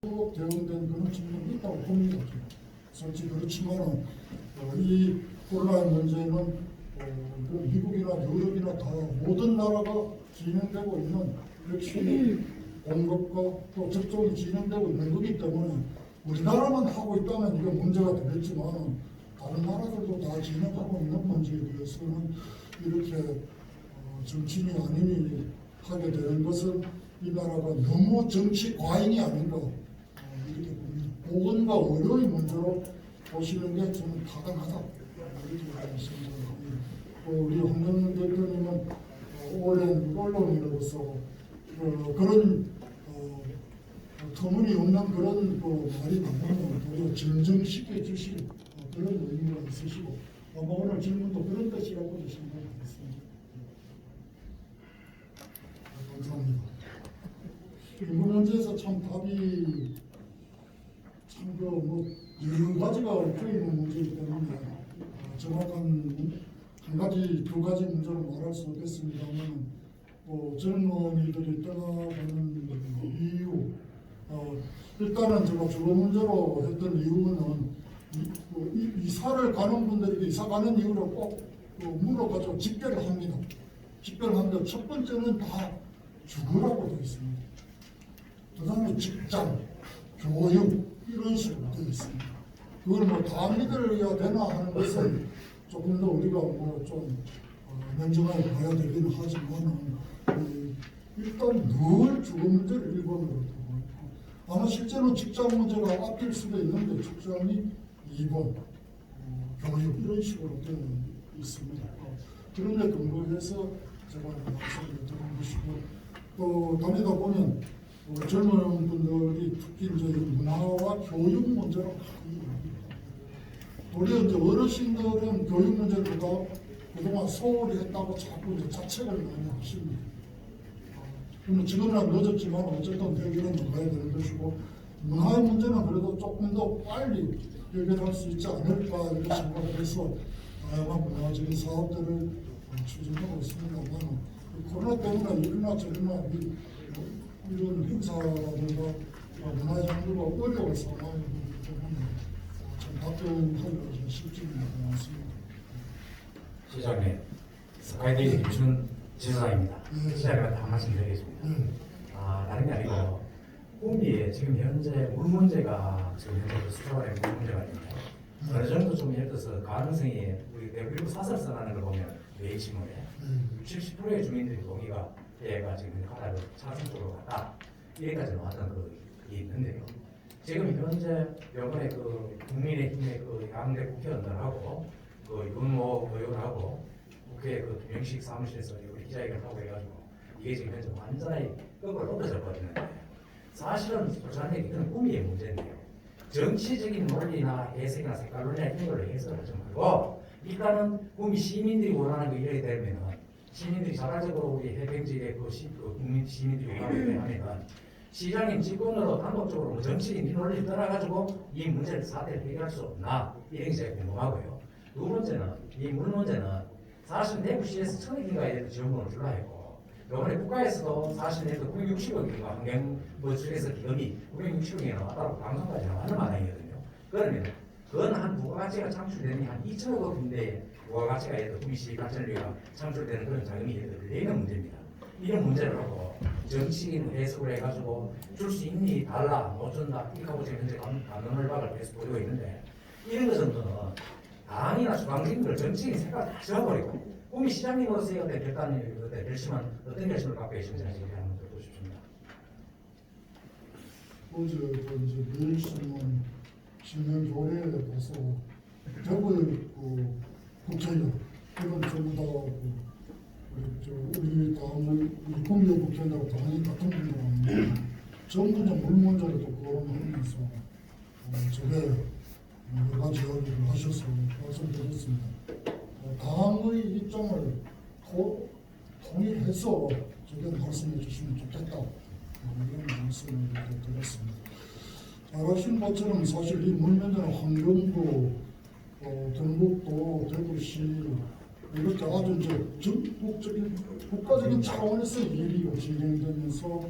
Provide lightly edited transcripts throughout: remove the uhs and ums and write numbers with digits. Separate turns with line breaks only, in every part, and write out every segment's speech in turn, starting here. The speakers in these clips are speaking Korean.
대응된 그런 측면이 있다고 봅니다. 솔직히 그렇지만은 이 코로나 문제는 미국이나 유럽이나 다 모든 나라가 진행되고 있는 백신 공급과 또 접종이 진행되고 있는 거기 때문에 우리나라만 하고 있다면 이게 문제가 되겠지만 다른 나라들도 다 진행하고 있는 문제에 대해서는 이렇게 정치인이 아니니 하게 되는 것은 이 나라가 너무 정치 과잉이 아닌가 이렇게 봅니다. 보건과 의료의 문제로 보시는 게 저는 타당하다 이렇게 생각합니다. 우리 황교안 대표님은 오랜 언론인으로서 그런 터무니없는 그런 말이 나오면 도리어 진정시켜 주실 그런 의미가 있으시고 아마 오늘 질문도 그런 것이라고 생각하겠습니다. 감사합니다. 이 문제에서 참 답이 참 여러 가지가 얽혀 있는 문제이기 때문에 정확한 한 가지 두 가지 문제로 말할 수 없겠습니다만 젊은이들이 떠나가는 이유 일단은 제가 주로 문제로 했던 이유는 이사를 가는 분들에게 이사 가는 이유를 꼭 물어가지고 직결을 합니다. 직결하는데 첫 번째는 다 죽으라고 되어 있습니다. 그 다음에 직장, 교육 이런 식으로 되어 있습니다. 그걸 다 믿어야 되나 하는 것은 조금 더 우리가 좀 냉정하게 봐야 되긴 하지만 일단 늘 죽음 문제를 1번으로 두고 아마 실제로 직장 문제가 앞일 수도 있는데 직장이 2번, 교육 이런 식으로 되어 있습니다. 그런 데 근거해서 제가 말씀을 드린 것이고 또 다니다 보면 젊은 분들이 특히 이제 문화와 교육 문제로 많이 도리어 이제 어르신들은 교육 문제보다 그동안 소홀히 했다고 자꾸 이제 자책을 많이 하십니다. 그러면 지금은 늦었지만 어쨌든 해결은 나가야 되는 것이고 문화의 문제는 그래도 조금 더 빨리 해결할 수 있지 않을까 이렇게 생각을 해서 다양한 문화적인 사업들을 추진하고 있습니다만 코로나 때문에 이러나 저러나 이런 행사들과 문화장들과 어려운 상황이기 때문에 참 답변하기가 쉽지는 않습니다.
시장님, 스카이데이 김춘 지사입니다. 시장님한테 한 말씀 드리겠습니다. 다른 게 아니고 꿈이 지금 현재 물 문제가 지금 현재 수도권의 물 문제가 있는데 어느 정도 좀 예를 들어서 가능성이 우리 내부 사설선하는 걸 보면 매일신문에 70%의 주민들이 동의가 얘가 지금 가다를 차선 쪽으로 갔다 이래까지 나왔던 그게 있는데요. 지금 현재 이번에 국민의힘의 양대 국회의원들하고 윤모 의원하고 국회 김영식 사무실에서 우리 기자회견을 하고 해가지고 이게 지금 현재 완전히 거꾸로 엎어져 버리는데 사실은 솔직한 얘기 이건 꿈의 문제인데요. 정치적인 논리나 해석이나 색깔 논리나 이런 걸로 해석하지 말고 일단은 꿈이 시민들이 원하는 거 이래야 되면은 시민들이 자발적으로 우리 해병지의 국민 시민들이 원하는 거 하면은 시장님 직권으로 단독적으로 정치적인 논리를 떠나가지고 이 문제를 사태를 해결할 수 없나 이런 게 제가 궁금하고요. 두 번째는 이 물 문제는 사실 내부시에서 천억인가에 대해서 지원금을 줄라 했고 이번에 국가에서도 사실 내부 960억인가 환경 중에서 기금이 960억이 나왔다고 방송까지 나왔는 마당이거든요. 그러면 그건 한 부가가치가 창출되는 한 2천억 원인데 부가가치가 예를 들어 구미시 발전료가 창출되는 그런 자금이 예를 들어 내는 문제입니다. 이런 문제를 하고 정치인 해석을 해가지고 줄 수 있니 달라 못 준다 이렇게 하고 지금 현재 감론을박을 계속 보이고 있는데 이런 것은 당이나 중앙진들 정치인 색깔 다 지워버리고 꿈이 시장님으로서 이것에 결단을 결심은 어떤 결심을 갖고 계신지 한번 듣고 싶습니다.
어제 매일신문 신명 조례에 봐서 대부분 국회의원 이건 전부 다 우리 당을 우리 국내 국회의원하고 당연히 같은 분들하고 전부 다 물 문제를 또 거론하면서 저게 여러 가지 이야기를 하셔서 말씀드렸습니다. 당의 입장을 통일해서 저게 말씀해 주시면 좋겠다 이런 말씀을 드렸습니다. 잘 아시는 것처럼 사실 이 물 문제는 환경부, 경북도, 대구시 이렇게 아주 이제 전국적인 국가적인 차원에서 일이 진행되면서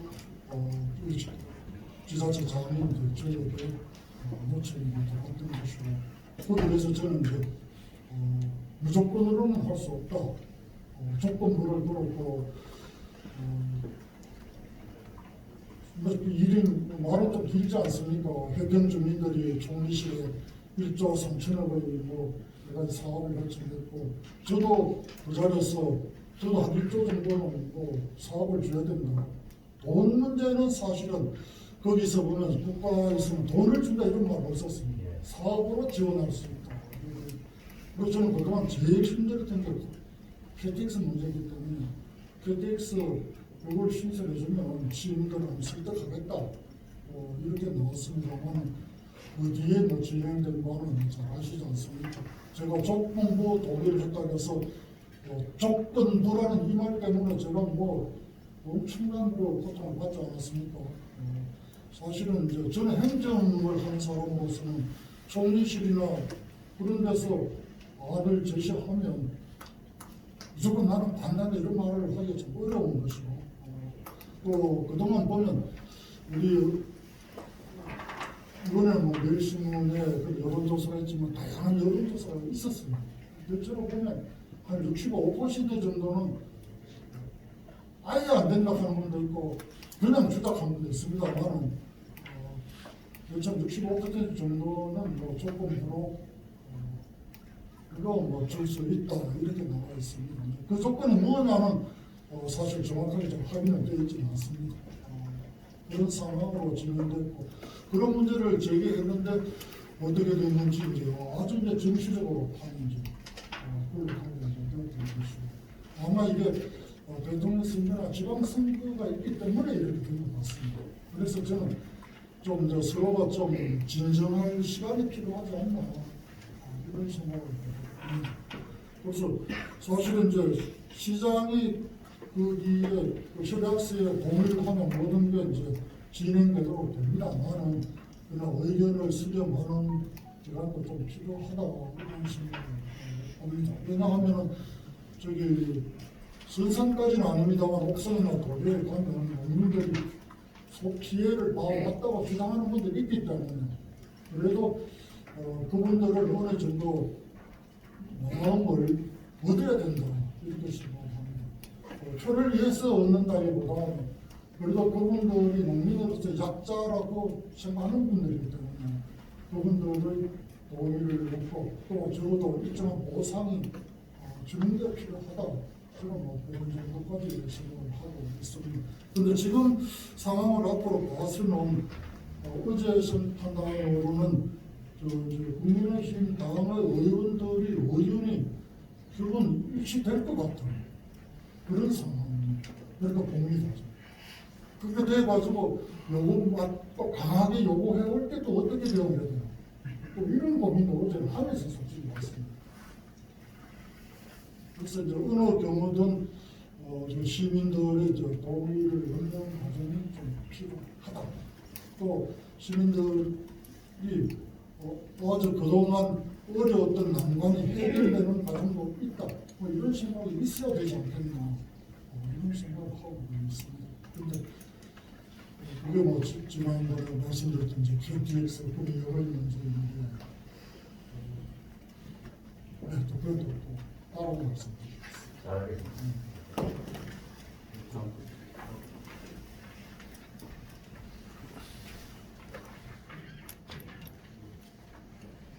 지자체 장인들 저에게 요청이 들어왔던 것이고 거기에서 저는 이제 무조건으로는 할 수 없다. 조건부를 들었고 일이 말은 좀 길지 않습니까? 해변 주민들이 총리실에 1조 3천억의 뭐 여러 가지 사업을 결정했고 저도 그 자리에서 저도 한 1조 정도는 뭐 사업을 줘야 된다. 돈 문제는 사실은 거기서 보면 국가에서는 돈을 준다 이런 말 없었습니다. 사업으로 지원할 수 있다. 그리고 저는 그동안 제일 힘들었던 게 KTX 문제이기 때문에 KTX 이걸 신설해주면 시민들은 설득하겠다 이렇게 나왔습니다만 그 뒤에 뭐 진행된 바는 잘 아시지 않습니까? 제가 조건부 동의를 했다고 해서 조건부라는 이 말 때문에 제가 뭐 엄청난 고통을 받지 않았습니까? 사실은 이제 저는 행정을 한 사람으로서는 총리실이나 그런 데서 안을 제시하면 무조건 나는 반대다 이런 말을 하기가 좀 어려운 것이고 또 그동안 보면 우리 이번에 뭐 매일신문에 그 여론조사를 했지만 다양한 여론조사가 있었습니다. 대체로 보면 한 65% 정도는 아예 안 된다 하는 분도 있고 그냥 주작하는 분도 있습니다만 대체 65% 정도는 뭐 조건으로 이거 뭐 줄 수 있다 이렇게 나와 있습니다. 그 조건이 뭐냐는 사실 정확하게 좀 확인은 되어 있지는 않습니다. 그런 상황으로 진행됐고 그런 문제를 제기했는데 어떻게 됐는지 이제 아주 이제 정치적으로 파는 이제 그걸 하게 된 것이고 아마 이게 대통령 선거나 지방선거가 있기 때문에 이렇게 된 것 같습니다. 그래서 저는 좀 이제 서로가 좀 진정할 시간이 필요하지 않나 이런 생각을 합니다. 그래서 사실은 이제 시장이 거기에 협약서에 동의를 하면 모든 게 이제 진행되도록 됩니다. 나는 그냥 의견을 수렴하는 시간도 좀 필요하다 이런 생각을 합니다. 왜냐하면은 저기 선산까지는 아닙니다만 옥성이나 도로에 가면 농민들이 속 피해를 봐왔다고 주장하는 분들이 있기 때문에 그래도 그분들을 어느 정도 마음을 얻어야 된다 이렇게 생각합니다. 표를 위해서 얻는다기보다는 그래도 그분들이 농민으로서 약자라고 생각하는 분들이기 때문에 그분들의 동의를 얻고 또 적어도 일정한 보상이 주는 게 필요하다. 저는 뭐 그런 정도까지 생각을 하고 있습니다. 그런데 지금 상황을 앞으로 봐서는 어제 판단으로는 국민의힘 당의 의원이 결국은 일치될 것 같은 그런 상황입니다. 그러니까 봅니다. 그렇게 돼가지고 또 강하게 요구해올 때 또 어떻게 대응해야 되나 또 이런 고민을 어제 하면서 솔직히 왔습니다. 그래서 이제 어느 경우든 시민들의 동의를 얻는 과정이 좀 필요하다. 또 시민들이 아주 그동안 어려웠던 난관이 해결되는 과정도 있다. 뭐 이런 생각이 있어야 되지 않겠나 이런 생각을 하고 있습니다. 그런데 그게 뭐 지난번에 말씀드렸던 이제 KTX 꿈이 여러 문제인데 또 그래도 또 따로 말씀드리겠습니다.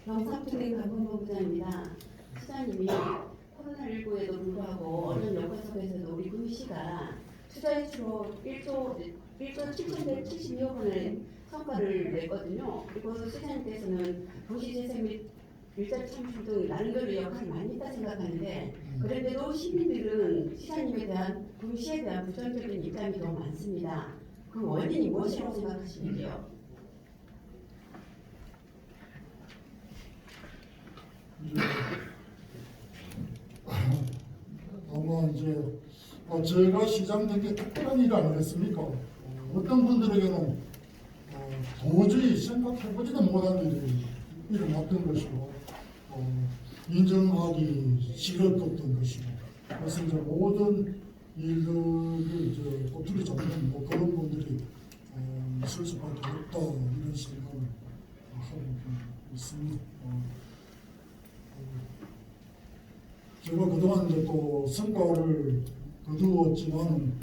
영상투쟁 강건본부장입니다. 시장님이 코로나19에도 불구하고 언론 여건 속에서도 우리 구시가 투자이수로 1조 7,172억 원의 성과를 냈거든요. 그리고 시장님께서는 도시재생 및 일자리 창출 등 나름대로 역할을 많이 했다 생각하는데 그런데도 시민들은 시장님에 대한 구시에 대한 부정적인 입장이 너무 많습니다. 그 원인이 무엇이라고 생각하시는지요?
아마 이제 제가 시장 된 게 특별한 일 아니겠습니까? 어떤 분들에게는 도저히 생각해보지도 못한 일이 일어났던 것이고 인정하기 싫었던 것이고 그래서 이제 모든 일들을 이제 꼬투리 잡는 뭐 그런 분들이 있을 수밖에 없다 이런 생각을 하고 있습니다. 제가 그동안 이제 또 성과를 거두었지만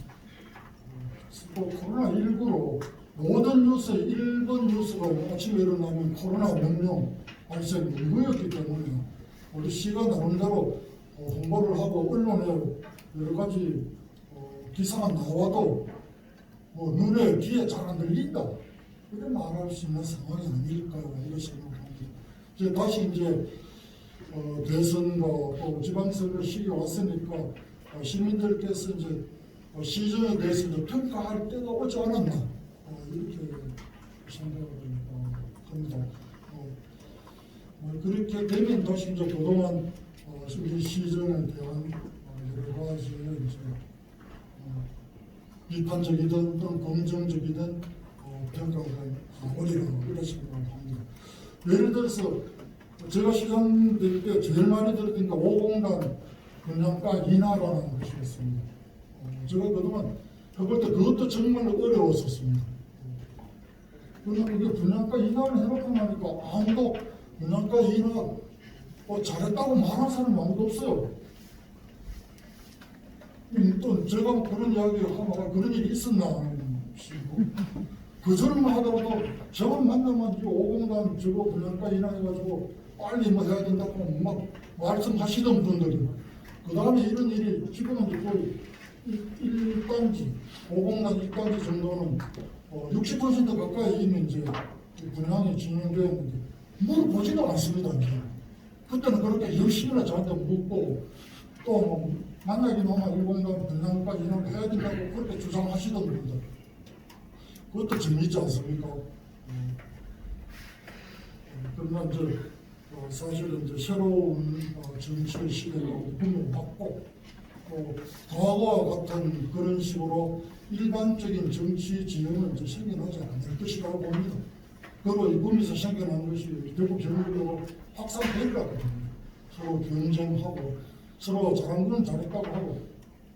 또 코로나19로 모든 뉴스, 일본 뉴스가 아침에 일어나면 코로나 명령 발생 이거였기 때문에 우리 시가 나름대로 홍보를 하고 언론에 여러 가지 기사가 나와도 뭐 눈에 귀에 잘 안 들린다 이런 말할 수 있는 상황이 아닐까 이런 생각합니다. 이제 다시 이제 대선과 또 지방선거 시기가 왔으니까 시민들께서 이제 시정에 대해서 이제 평가할 때가 오지 않았나 이렇게 생각을 합니다. 그렇게 되면 다시 이제 그동안 우리 시정에 대한 여러 가지 이제 비판적이든 또는 긍정적이든 평가가 나오리라 이런 생각을 합니다. 예를 들어서 제가 시장 될 때 제일 많이 들었던 게 5공단 분양가 인하라는 것이었습니다. 제가 그동안 해볼 때 그것도 정말 어려웠었습니다. 그러나 이게 분양가 인하를 해놓고 나니까 아무도 분양가 인하 잘했다고 말하는 사람이 아무도 없어요. 또 제가 그런 이야기를 하면 그런 일이 있었나 싶고 그전만 하더라도 저걸 만나면 이 5공단 저거 분양가 인하해가지고 빨리 뭐 해야 된다고 막 말씀하시던 분들이 그 다음에 이런 일이 지금은 거의 1단지 5공단 1단지 정도는 60% 가까이 이미 이제 분양이 진행되었는데 물어보지도 않습니다. 이제. 그때는 그렇게 열심히나 저한테 묻고 또 만나기 너무 1공단 분양가 인하를 해야 된다고 그렇게 주장하시던 분들 그것도 재미있지 않습니까? 그러나 이제 사실은 이제 새로운 정치의 시대로 꿈을 받고 또 과거와 같은 그런 식으로 일반적인 정치 지형은 이제 생겨나지 않을 것이라고 봅니다. 그리고 이 꿈에서 생겨난 것이 결국 결국으로 확산되리라거든요. 서로 경쟁하고 서로 잘한 건 잘했다고 하고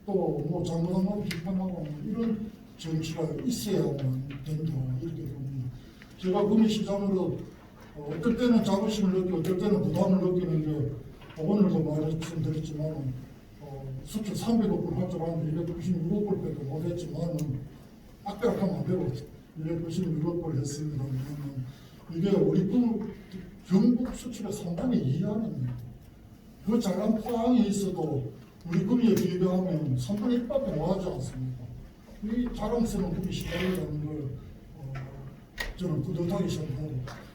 또 뭐 잘못한 건 비판하고 이런 정치가 있어야만 된다 이렇게 봅니다. 제가 구미시장으로 어떨 때는 자부심을 느끼고 어떨 때는 부담을 느끼는데 오늘도 말씀드렸지만 수출 300억 불 할 줄 알았는데 296억 불밖에 못했지만 악배락하면 안 되고 296억 불 했습니다. 이게 우리 경북 수출의 3분의 2 이하입니다. 그 잘한 포항에 있어도 우리 구미에 비교하면 3분의 1밖에 못하지 않습니까? 이 자랑스러운 구미 시장이라는 걸 저는 뿌듯하게 생각하고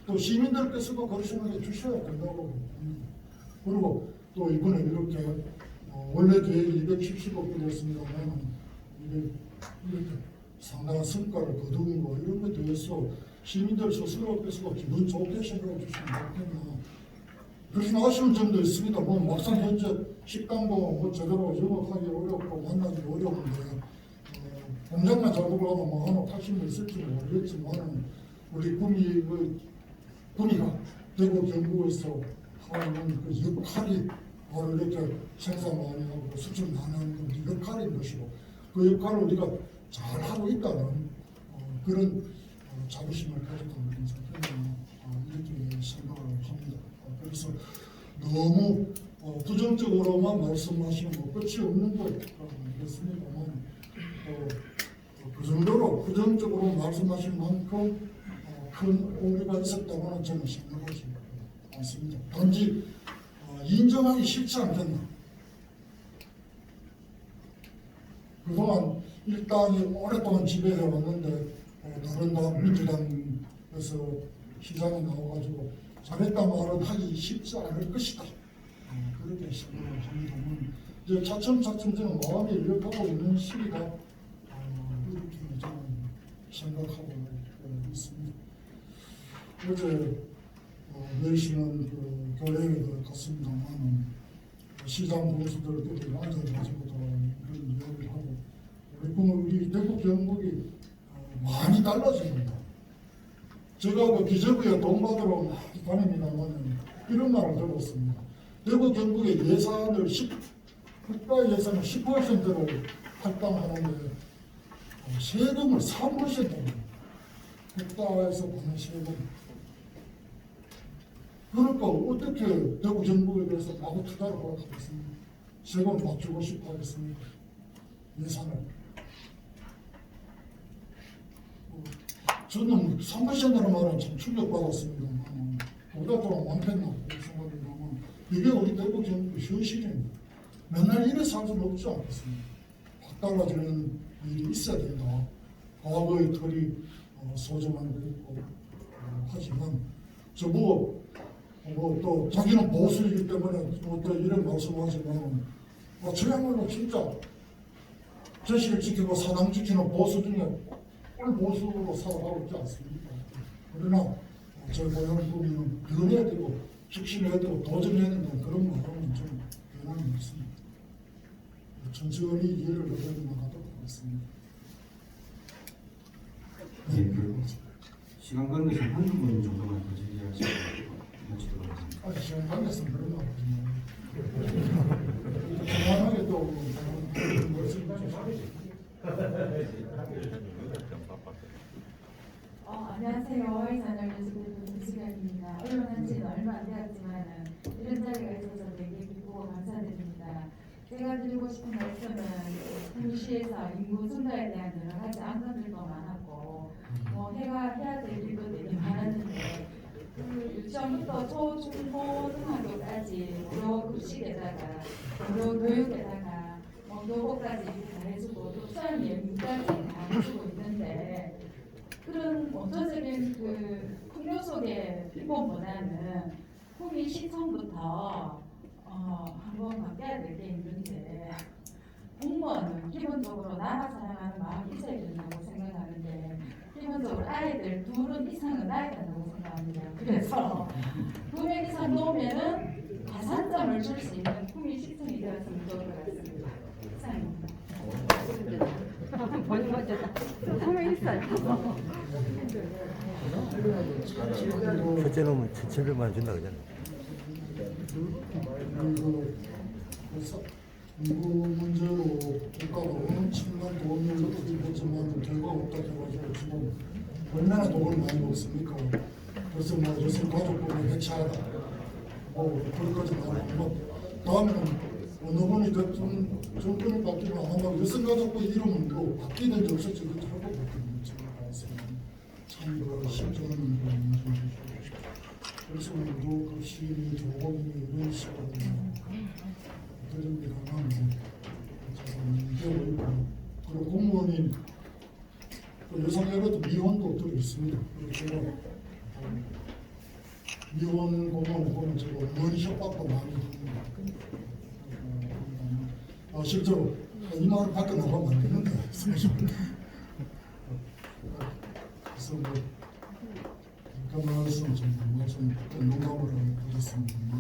또 시민들께서도 그런 생각해 주셔야 된다고 봅니다. 그리고 또 이번에 이렇게 원래 계획이 270억 불이었습니다만 이렇게 상당한 성과를 거둔 거 이런 것에 대해서 시민들 스스로께서도 기분 좋게 생각해 주시면 좋겠나. 그래서 아쉬운 점도 있습니다. 뭐 막상 현재 식당도 뭐 제대로 영업하기 어렵고 만나기 어려운데 공장만 잘 돌아가면 뭐 하나 80명 있을지 모르겠지만 우리 구미가 대구 경북에서 하는 그 역할이 바로 이렇게 생산 많이 하고 수출 많이 하는 그 역할인 것이고 그 역할을 우리가 잘 하고 있다는 그런 자부심을 가졌던 그런 이렇게 생각을 합니다. 그래서 너무 부정적으로만 말씀하시는 것 끝이 없는 것 같습니다만 그 정도로 부정적으로 말씀하신 만큼 큰 오류가 있었다고는 저는 생각하지 않습니다. 단지 인정하기 싫지 않겠나. 그동안 일당이 오랫동안 지배해 왔는데 다른 당 민주당에서 시장에 나와가지고 잘했다 말은 하기 쉽지 않을 것이다. 그렇게 생각을 합니다만 이제 차츰차츰 저는 마음이 열려가고 있는 시기가 이렇게 저는 생각하고 있습니다. 어제 내일시는 그 교회에 갔습니다만 시장 공수들끼리 앉아가지고도 이런 이야기를 하고 우리 대구 경북이 많이 달라집니다. 제가 그 기재부에 돈 받으러 많이 다닙니다만 이런 말을 들었습니다. 대구 경북의 예산을 국가 예산을 10%로 할당하는데 세금을 3%로 국가에서 받는 세금. 그러니까 어떻게 대구 정부에 대해서 마구 투자를 하겠습니까? 세금 막 주고 싶어 하겠습니까? 예산을. 저는 선거시한다는 말은 참 충격받았습니다. 보다 더 완패나 생각이면 이게 우리 대구 정부 현실입니다. 맨날 이래 살 수는 없지 않겠습니까? 확 달라지는 일이 있어야 된다. 과거의 틀이 소중한 게 있고 하지만 저보고 또 자기는 보수이기 때문에 또 이런 말씀하지만 저야말로 진짜 저시를 지키고 사당 지키는 보수 중에 꼴보수로 살아가고 있지 않습니까? 그러나 저 모양 보면 변해야 되고 혁신해야 되고 도전해야 된다는 그런 마음은 좀 변함이 없습니다. 천천히 이해를 얻어나가도록 하겠습니다.
예, 그 시간 관계상 한두 분 정도만 더 질의하시고 마치도록 하겠습니다.
시간 관계상 그런 거 없군요. 편안하게 또 말씀 주시죠.
안녕하세요. 이사장님께서 이수경입니다. 언론한 지는 얼마 안 되었지만 이런 자리가 있어서 되게 기쁘고 감사드립니다. 제가 드리고 싶은 말씀은 동시에서 인구 증가에 대한 여러 가지 안건들도 많았고 해야 될 일도 되게 많았는데 그 유치원부터 초, 중, 고, 등학교까지 무료 급식에다가 무료 교육에다가 교복까지 이렇게 다 해주고 또 수학여행까지 다 해주고 있는데 그런 원초적인 그 풍요 속의 피곤보다는 후기 시청부터 한번 바뀌어야 될 게 있는데 공무원은 기본적으로 나라 사랑하는 마음이 있어야 된다고 생각하는데 기본적으로 아이들 2명 이상은 낳아야 된다고 생각합니다. 그래서 2명 이상 놓으면은 가산점을 줄 수 있는 후기 시청이 되었으면 좋을 것 같습니다. 이상입니다.
본인 먼저 하면 있어요.
첫째 놈은 1,700만 준다 그러잖아.
그래서 인구 문제로 국가가 엄청난 돈을 들였지만 결과가 없다 해가지고 지금 얼마나 돈을 많이 먹습니까? 그래서 요새 가족분을 해체하다 그것까지 나오고 다음에는 어느 분이 됐든 정권이 바뀌면 아마 여성가족부 이름은 또 바뀌는 적 없었지 그렇게 할 것 같거든요. 제가 봤습니다. 참그 심정은 그래서 우리도 그 시민이 조공이 이런 식으로 드립니다만 이게 있고 그리고 공무원이 여성에게도 미혼도 들어 있습니다. 그리고 제가 미혼 공무원 보면 제가 머리 협박도 많이 합니다. 실제로 이 말을 밖에 나가면 안 되는데 그래서 그 말씀 좀 농담을 드렸습니다만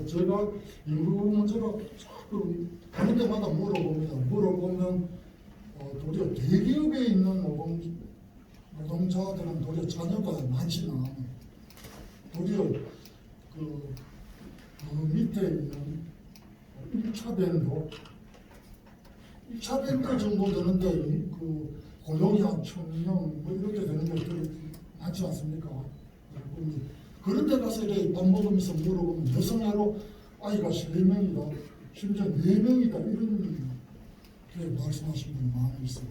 제가 인구 문제가 자꾸 가는 데마다 물어보면 도리어 대기업에 있는 노동자들은 도리어 자녀가 많지는 않아요. 도리어 그 밑에 있는 1차 밴드 정도 되는데 그 고용이 한 1,000명 이렇게 되는 것들이 많지 않습니까? 그런 데 가서 이렇게 밥 먹으면서 물어보면 여성애로 아이가 3명이다 심지어 4명이다 이런 게 말씀하시는 분이 많이 있어요.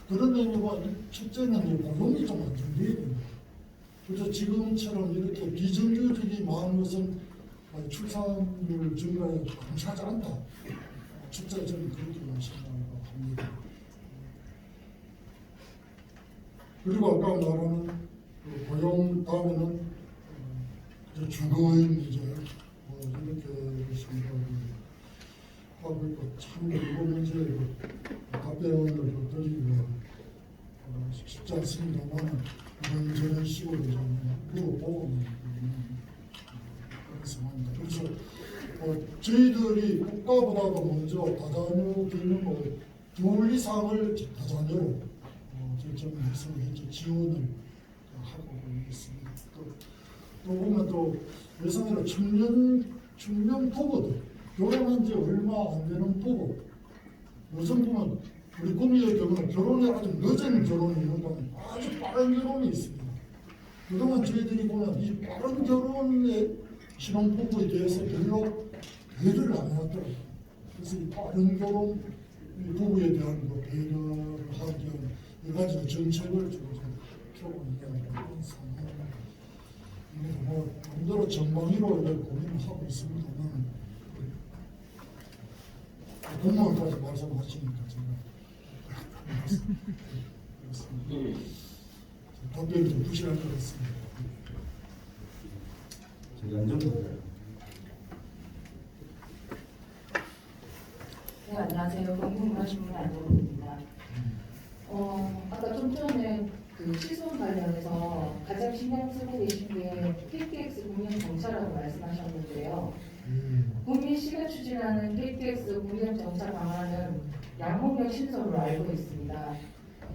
그런 의미가 첫째는 고용이 좀 안정돼야 됩니다. 그래서 지금처럼 이렇게 비정규직이 많은 것은 출산율 증가에 감사하지 않다. 첫째 저는 그렇게 생각합니다. 그리고 아까 말하는 그 고용 다음에는 주거의 문제 이렇게 생각을 하고 있고 참 이거 문제에 답변을 드리기가 쉽지 않습니다만 이런저런 식으로 좀 물어보고 그래서 저희들이 국가보다도 먼저 다자녀 개념을 2 이상을 다자녀로 결정해서 현재 지원을 하고 있습니다. 또 보면 또 예상외로 청년 부부들 결혼한 지 얼마 안 되는 부부 요즘 보면 우리 구미의 경우는 결혼이 아주 늦은 결혼이 있는가 아주 빠른 결혼이 있습니다. 그동안 저희들이 보면 이 빠른 결혼의 신혼부부에 대해서 별로 배려를 안 해왔더라고요. 그래서 이 빠른 결혼 이 부부에 대한 그 배려를 하기 위한 여러 가지 정책을 지금 펴고 있는 그런 상황입니다. 뭐 나름대로 전망위로 이렇게 고민을 하고 있습니다만 공무원까지 말씀하시니까 제가 그렇습니다. 답변이 좀 부실할 것 같습니다.
저기 안정도
네, 안녕하세요. 궁금하신 분 안정입니다. 아까 좀 전에 그 시손 관련해서 가장 신경 쓰고 계신 게 KTX 공영 정차라고 말씀하셨는데요. 구미시가 추진하는 KTX 공영 정차 방안은 양봉역 신설로 알고 있습니다.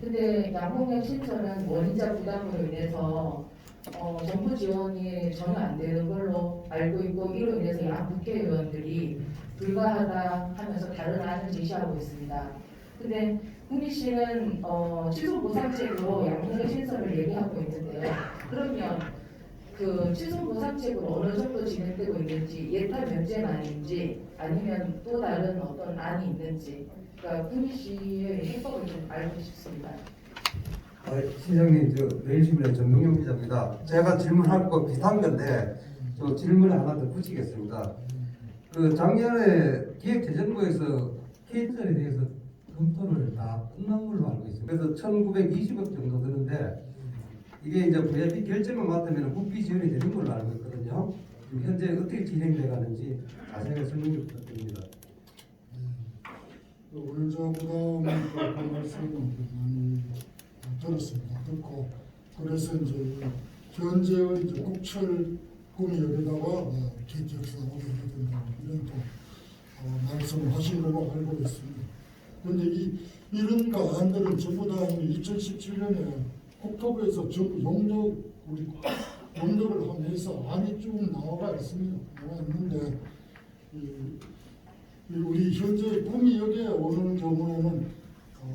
근데 양봉역 신설은 원인자 부담으로 인해서 정부 지원이 전혀 안 되는 걸로 알고 있고 이로 인해서 양 국회의원들이 불가하다 하면서 다른 안을 제시하고 있습니다. 근데 구미시는 취소 보상책으로 양봉역 신설을 얘기하고 있는데요. 그러면 그 취소 보상책으로 어느 정도 진행되고 있는지 예타 면제만인지 아니면 또 다른 어떤 안이 있는지 그러니까 구미시의 해법을 좀 알고 싶습니다.
시장님, 저 내일신문의 전동영 기자입니다. 제가 질문할 거 비슷한 건데 저 질문을 하나 더 붙이겠습니다. 그 작년에 기획재정부에서 KTX에 대해서 검토를 다 끝난 걸로 알고 있습니다. 그래서 1,920억 정도 드는데 이게 이제 VIP 결제만 맡으면 국비 지원이 되는 걸로 알고 있거든요. 지금 현재 어떻게 진행돼 가는지 자세하게 설명 좀 부탁드립니다.
원자보다 그 말씀을 많이 들었습니다. 듣고 그래서 이제 현재의 이제 국철 구미역에다가 KTX가 오게 된다 이런 또 말씀을 하신 걸로 알고 있습니다. 그런데 이런 가안들은 전부 다 2017년에 국토부에서 전부 용역을 하면서 안이 쭉 나와 있는데 우리 현재 구미역에 오는 경우에는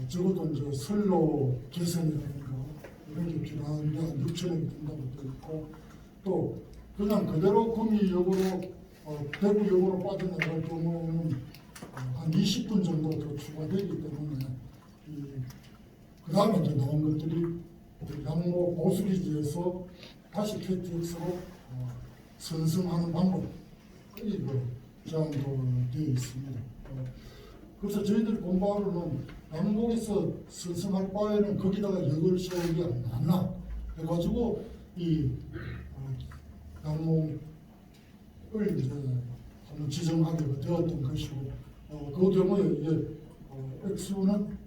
적어도 이제 선로 개선이라든가 이런 게 필요한 게 한 6천억이 된다고 되어 있고 또 그냥 그대로 구미역으로 대구역으로 빠져나갈 경우에는 한 20분 정도 더 추가되기 때문에 그 다음에 이제 나온 것들이 양모 보수기지에서 다시 KTX로 선승하는 방법이 제안도 되어 있습니다. 그래서 저희들이 본 바로는 양목에서 선승할 바에는 거기다가 역을 세우는 게 낫나 해가지고 이 양목을 이제 한번 지정하게 되었던 것이고 그 경우에 이제 액수는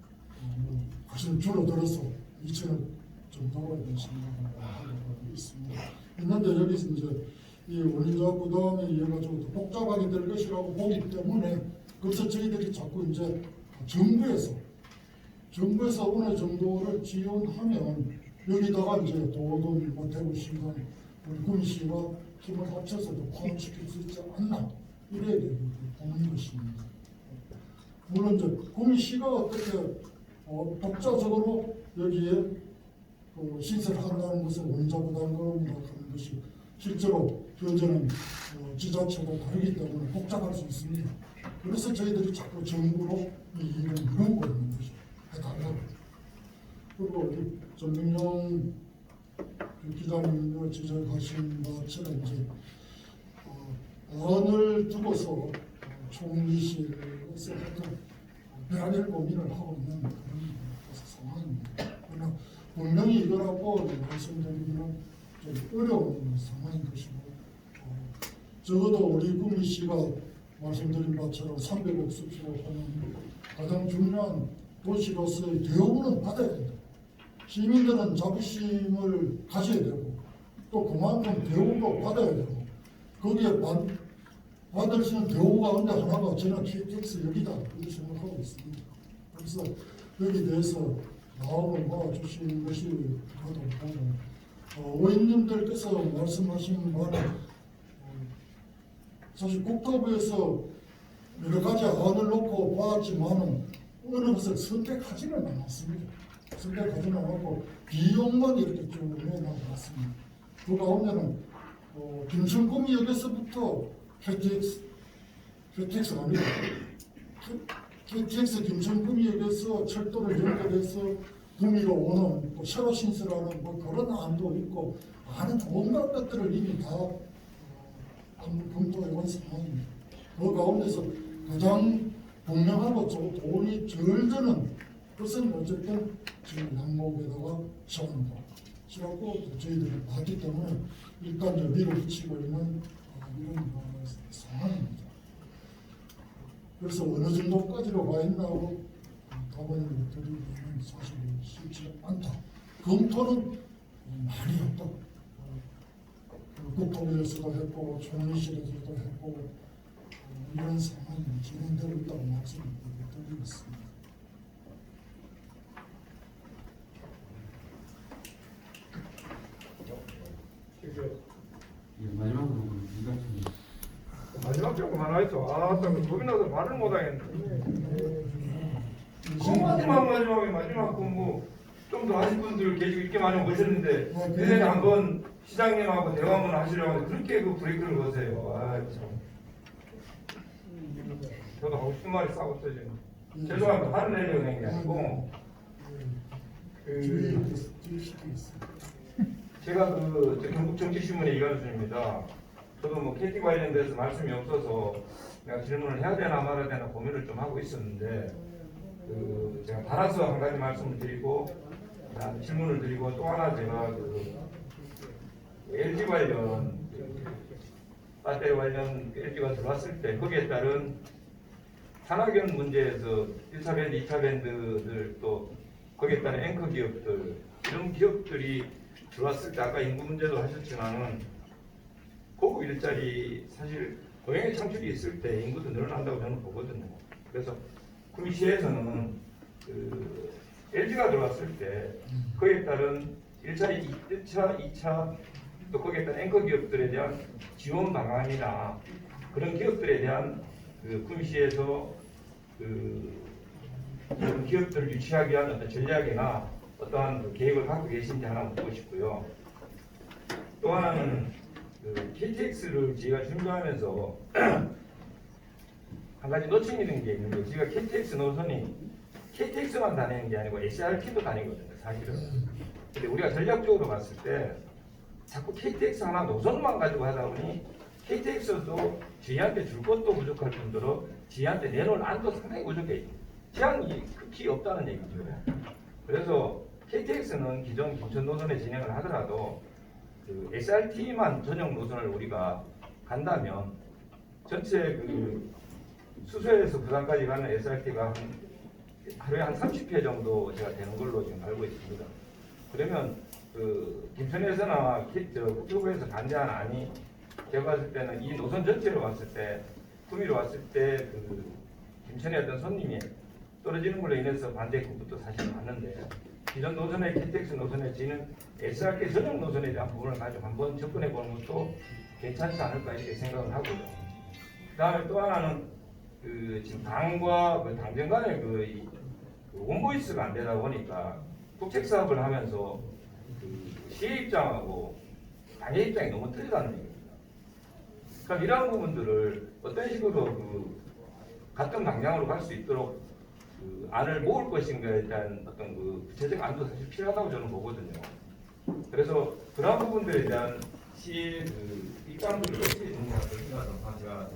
훨씬 줄어들어서 2천억 정도가 생각을 하고 있습니다. 있는데 여기서 이제 이 원인자 부담에 의해 가지고 더 복잡하게 될 것이라고 보기 때문에 그래서 저희들이 자꾸 이제 정부에서 어느 정도를 지원하면 여기다가 이제 도돈 뭐 대구시가 우리 구미시가 힘을 합쳐서도 포함시킬 수 있지 않나 이래야 보는 것입니다. 물론 이제 구미시가 어떻게 독자적으로 여기에 신설한다는 것은 원자 부담금이라고 하는 것이 실제로 현재는 지자체가 다르기 때문에 복잡할 수 있습니다. 그래서 저희들이 자꾸 정부로 이 일을 미루고 있는 것이 해달라고. 그리고 우리 전민영 기자님 지적하신 것처럼 이제 안을 두고서 총리실에서 별하별 고민을 하고 있는 그런 상황입니다. 그러나 분명히 이거라고 말씀드리기는 좀 어려운 상황인 것이고 적어도 우리 구미시가 말씀드린 것처럼 300억 수출을 하는 가장 중요한 도시로서의 대우는 받아야 된다. 시민들은 자부심을 가져야 되고 또 그만큼 대우도 받아야 되고 거기에 받을 수 있는 대우 가운데 하나가 저는 KTX 역이다 이렇게 생각하고 있습니다. 그래서 여기에 대해서 마음을 모아주시는 것이 저도 보고 의원님들께서 말씀하신 바는 사실 국토부에서 여러 가지 안을 놓고 봤지만은 어느 것을 선택하지는 않았습니다. 선택하지는 않았고 비용만 이렇게 쭉 내놔왔습니다. 그 가운데는 김천구미역에서부터 KTX가 아니라 KTX 김천구미역에서 철도를 연결해서 구미로 오는 또 새로 신설하는 뭐 그런 안도 있고 많은 온갖 것들을 이미 다 검토해온 상황입니다. 그 가운데서 가장 분명하고 돈이 덜 드는 것은 어쨌든 지금 양목에다가 시원도 시라고 저희들이 봤기 때문에 일단 밀어붙이고 있는 이런 상황입니다. 그래서 어느 정도까지로 가 있나고 답을 드리기는 사실 쉽지 않다. 검토는 많이 했다. 국토부에서도 해보고 총리실에서도 해보고 이런 상황이 진행되고 있다고 말씀을 드리겠습니다.
예, 마지막으로 이각춘
마지막 조금 하나 있어. 그 도민아들 말을 못하겠네. 마지막에 좀 더 하실 분들 계시고 이렇게 많이 오셨는데 그전에 한번 시장님하고 대화 한번 하시려고 하는데 그렇게 그 브레이크를 거세요. 참. 저도 하고 싶은 말이 싹 없어지네. 죄송합니다. 화를 내려고 한 게 아니고 제가 경북정치신문의 이관순입니다. 저도 뭐 KT 관련돼서 말씀이 없어서 내가 질문을 해야 되나 말아야 되나 고민을 좀 하고 있었는데 제가 달아서 한 가지 말씀을 드리고 질문을 드리고 또 하나 제가 LG 관련 배터리 관련 LG가 들어왔을 때 거기에 따른 산학연 문제에서 1차 밴드, 2차 밴드들 또 거기에 따른 앵커 기업들 이런 기업들이 들어왔을 때 아까 인구 문제도 하셨지만은 고급 일자리 사실 고용의 창출이 있을 때 인구도 늘어난다고 저는 보거든요. 그래서 구미시에서는 LG가 들어왔을 때 그에 따른 1차, 2차 또 거기에 따른 앵커 기업들에 대한 지원 방안이나 그런 기업들에 대한 구미시에서 그런 기업들을 유치하기 위한 어떤 전략이나 어떠한 계획을 갖고 계신지 하나 묻고 싶고요. 또 하나는 KTX를 제가 준비하면서 한 가지 놓치는 게 있는데 제가 KTX 노선이 KTX만 다니는 게 아니고 SRT도 다니거든요, 사실은. 근데 우리가 전략적으로 봤을 때 자꾸 KTX 하나 노선만 가지고 하다 보니 KTX도 저희한테 줄 것도 부족할 뿐더러 저희한테 내놓을 안도 상당히 부족해요. 제한이 극히 없다는 얘기죠. 그래서 KTX는 기존 김천 노선에 진행을 하더라도 SRT만 전용 노선을 우리가 간다면 전체 수서에서 부산까지 가는 SRT가 하루에 한 30회 정도 제가 되는 걸로 지금 알고 있습니다. 그러면 김천에서나 국토부에서 반대한 안이 제가 봤을 때는 이 노선 전체로 왔을 때 구미로 왔을 때 김천에 어떤 손님이 떨어지는 걸로 인해서 반대했던 것도 사실 많은데 기존 노선의 KTX 노선에 지는 SRT 전용 노선에 대한 부분을 가지고 한번 접근해 보는 것도 괜찮지 않을까 이렇게 생각을 하고요. 그 다음에 또 하나는 지금 당과 당정 간의 원보이스가 안 되다 보니까 국책 사업을 하면서 시의 입장하고 당의 입장이 너무 틀리다는 얘기입니다. 그럼 이러한 부분들을 어떤 식으로 같은 방향으로 갈 수 있도록 안을 모을 것인가에 대한 어떤 구체적 안도 사실 필요하다고 저는 보거든요. 그래서 그런 부분들에 대한 시의 입장들을 어떻게 정리할 것인가 제가